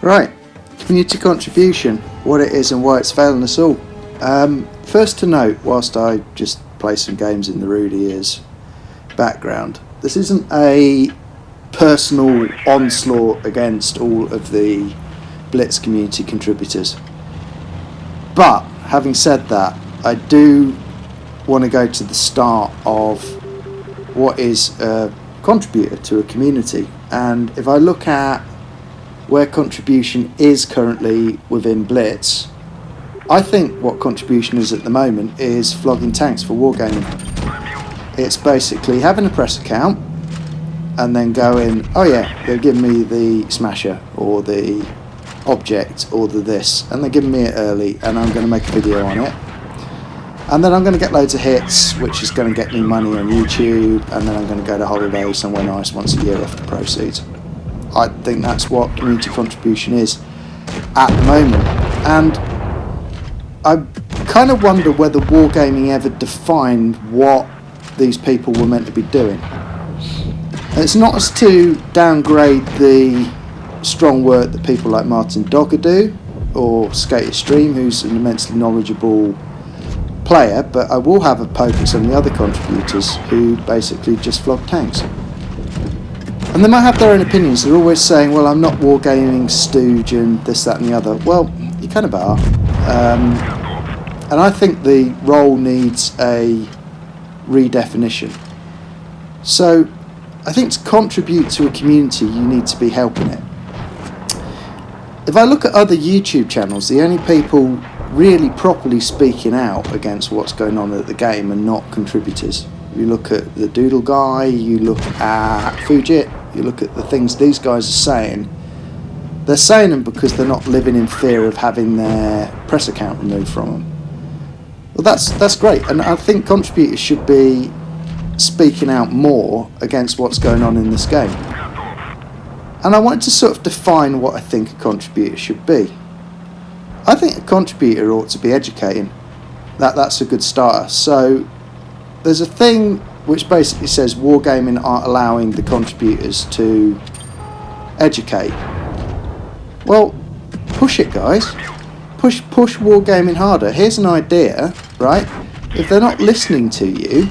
Right, community contribution, what it is and why it's failing us all. First to note, whilst I just play some games in the Rudy is background, this isn't a personal onslaught against all of the Blitz community contributors. But having said that, I do want to go to the start of what is a contributor to a community. And if I look at where contribution is currently within Blitz, I think what contribution is at the moment is flogging tanks for wargaming. It's basically having a press account and then going, oh yeah, they're giving me the smasher or the object or the this, and they're giving me it early and I'm going to make a video on it. And then I'm going to get loads of hits, which is going to get me money on YouTube, and then I'm going to go to holiday somewhere nice once a year off the proceeds. I think that's what community contribution is at the moment. And I kind of wonder whether wargaming ever defined what these people were meant to be doing. It's not as to downgrade the strong work that people like Martin Dogger do, or Skate Extreme, who's an immensely knowledgeable player, but I will have a poke at some of the other contributors who basically just flog tanks. And they might have their own opinions. They're always saying, well, I'm not wargaming stooge and this, that and the other. Well, you kind of are. And I think the role needs a redefinition. So I think to contribute to a community, you need to be helping it. If I look at other YouTube channels, the only people really properly speaking out against what's going on at the game and not contributors. You look at the Doodle Guy, you look at Fujit, you look at the things these guys are saying. They're saying them because they're not living in fear of having their press account removed from them. Well, that's great, and I think contributors should be speaking out more against what's going on in this game. And I wanted to sort of define what I think a contributor should be. I think a contributor ought to be educating. That's a good starter. So there's a thing which basically says wargaming aren't allowing the contributors to educate. Well, push it, guys. Push wargaming harder. Here's an idea, right? If they're not listening to you,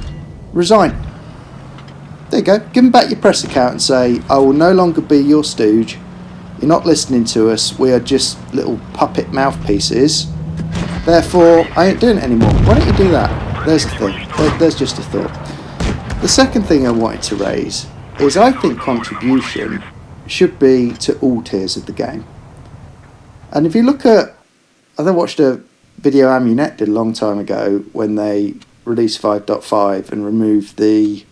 resign. There you go. Give them back your press account and say, I will no longer be your stooge. You're not listening to us. We are just little puppet mouthpieces. Therefore, I ain't doing it anymore. Why don't you do that? There's a thing. There's just a thought. The second thing I wanted to raise is I think contribution should be to all tiers of the game. And if you look at, I watched a video Amunet did a long time ago when they released 5.5 and removed the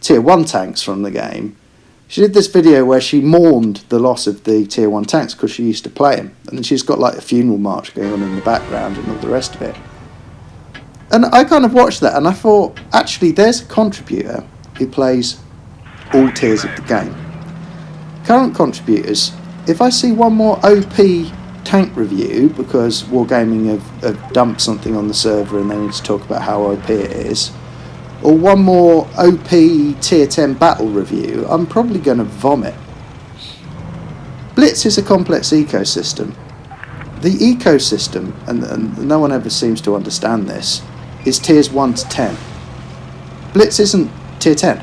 tier 1 tanks from the game. She did this video where she mourned the loss of the tier 1 tanks because she used to play them, and then she's got like a funeral march going on in the background and all the rest of it. And I kind of watched that and I thought, actually there's a contributor who plays all tiers of the game. Current contributors, if I see one more OP tank review because Wargaming have dumped something on the server and they need to talk about how OP it is, or one more OP tier 10 battle review, I'm probably going to vomit. Blitz is a complex ecosystem. The ecosystem, and no one ever seems to understand this, is tiers 1 to 10. Blitz isn't tier 10.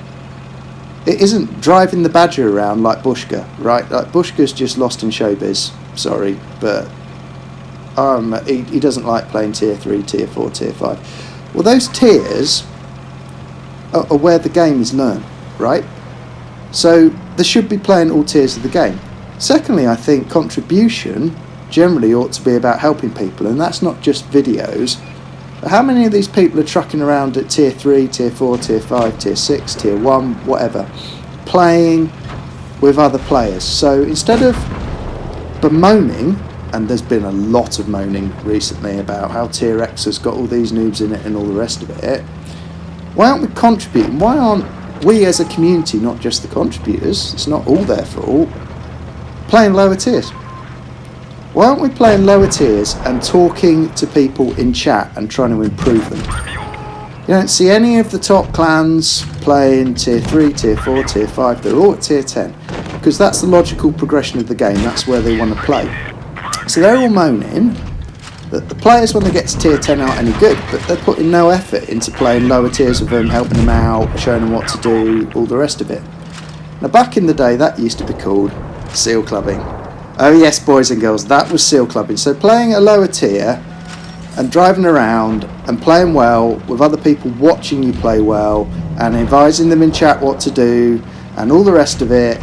It isn't driving the Badger around like Bushka, right? Like Bushka's just lost in showbiz, sorry, but he doesn't like playing tier 3, tier 4, tier 5. Well, those tiers are where the game is learned, right? So they should be playing all tiers of the game. Secondly, I think contribution generally ought to be about helping people, and that's not just videos. But how many of these people are trucking around at tier 3, tier 4, tier 5, tier 6, tier 1, whatever, playing with other players? So instead of bemoaning, and there's been a lot of moaning recently about how tier X has got all these noobs in it and all the rest of it, why aren't we contributing? Why aren't we as a community, not just the contributors, it's not all their fault, playing lower tiers? Why aren't we playing lower tiers and talking to people in chat and trying to improve them? You don't see any of the top clans playing tier 3, tier 4, tier 5, they're all at tier 10. because that's the logical progression of the game. That's where they want to play. So they're all moaning that the players, when they get to tier 10, aren't any good, but they're putting no effort into playing lower tiers with them, helping them out, showing them what to do, all the rest of it. Now, back in the day, that used to be called seal clubbing. Oh yes, boys and girls, that was seal clubbing. So playing a lower tier and driving around and playing well with other people watching you play well and advising them in chat what to do and all the rest of it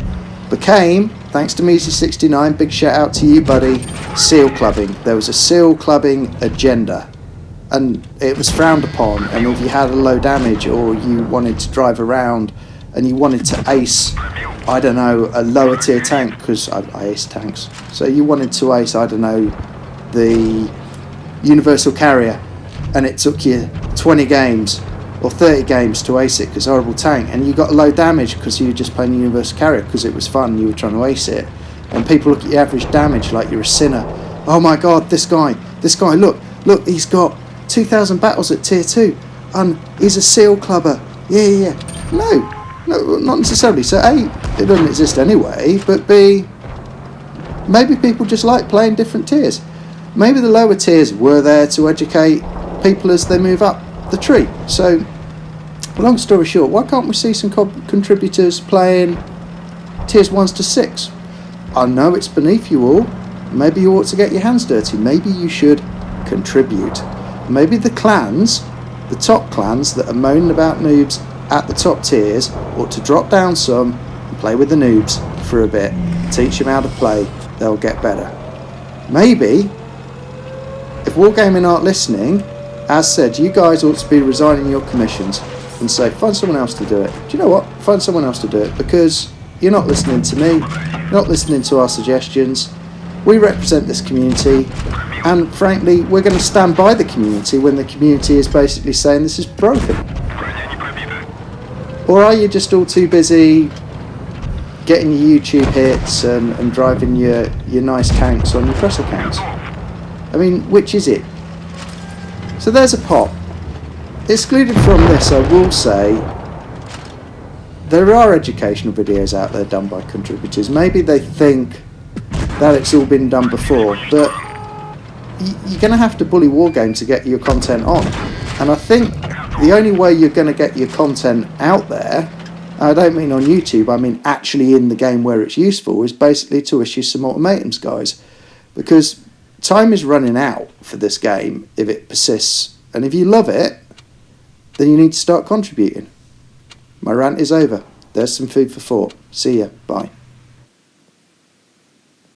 became, thanks to Measy69, big shout out to you buddy, seal clubbing. There was a seal clubbing agenda and it was frowned upon, and if you had a low damage or you wanted to drive around and you wanted to ace, I don't know, a lower tier tank, because I ace tanks, so you wanted to ace, I don't know, the universal carrier, and it took you 20 games or 30 games to ace it because horrible tank, and you got low damage because you were just playing the universal carrier because it was fun, you were trying to ace it, and people look at your average damage like you're a sinner. Oh my god, this guy, look, he's got 2,000 battles at tier 2 and he's a seal clubber. Yeah. No, not necessarily. So A, it doesn't exist anyway, but B, maybe people just like playing different tiers. Maybe the lower tiers were there to educate people as they move up the tree. So, long story short, why can't we see some contributors playing tiers 1s to 6? I know it's beneath you all. Maybe you ought to get your hands dirty. Maybe you should contribute. Maybe the clans, the top clans that are moaning about noobs at the top tiers, ought to drop down some and play with the noobs for a bit. Teach them how to play. They'll get better. Maybe, if Wargaming aren't listening, as said, you guys ought to be resigning your commissions and say, find someone else to do it. Do you know what? Find someone else to do it, because you're not listening to me, you're not listening to our suggestions. We represent this community, and frankly, we're going to stand by the community when the community is basically saying this is broken. Or are you just all too busy getting your YouTube hits and driving your nice tanks on your press accounts? I mean, which is it? So there's a pot. Excluded from this, I will say, there are educational videos out there done by contributors. Maybe they think that it's all been done before, but you're going to have to bully Wargame to get your content on. And I think the only way you're going to get your content out there, I don't mean on YouTube, I mean actually in the game where it's useful, is basically to issue some ultimatums, guys. Because time is running out for this game if it persists. And if you love it, then you need to start contributing. My rant is over. There's some food for thought. See ya. Bye.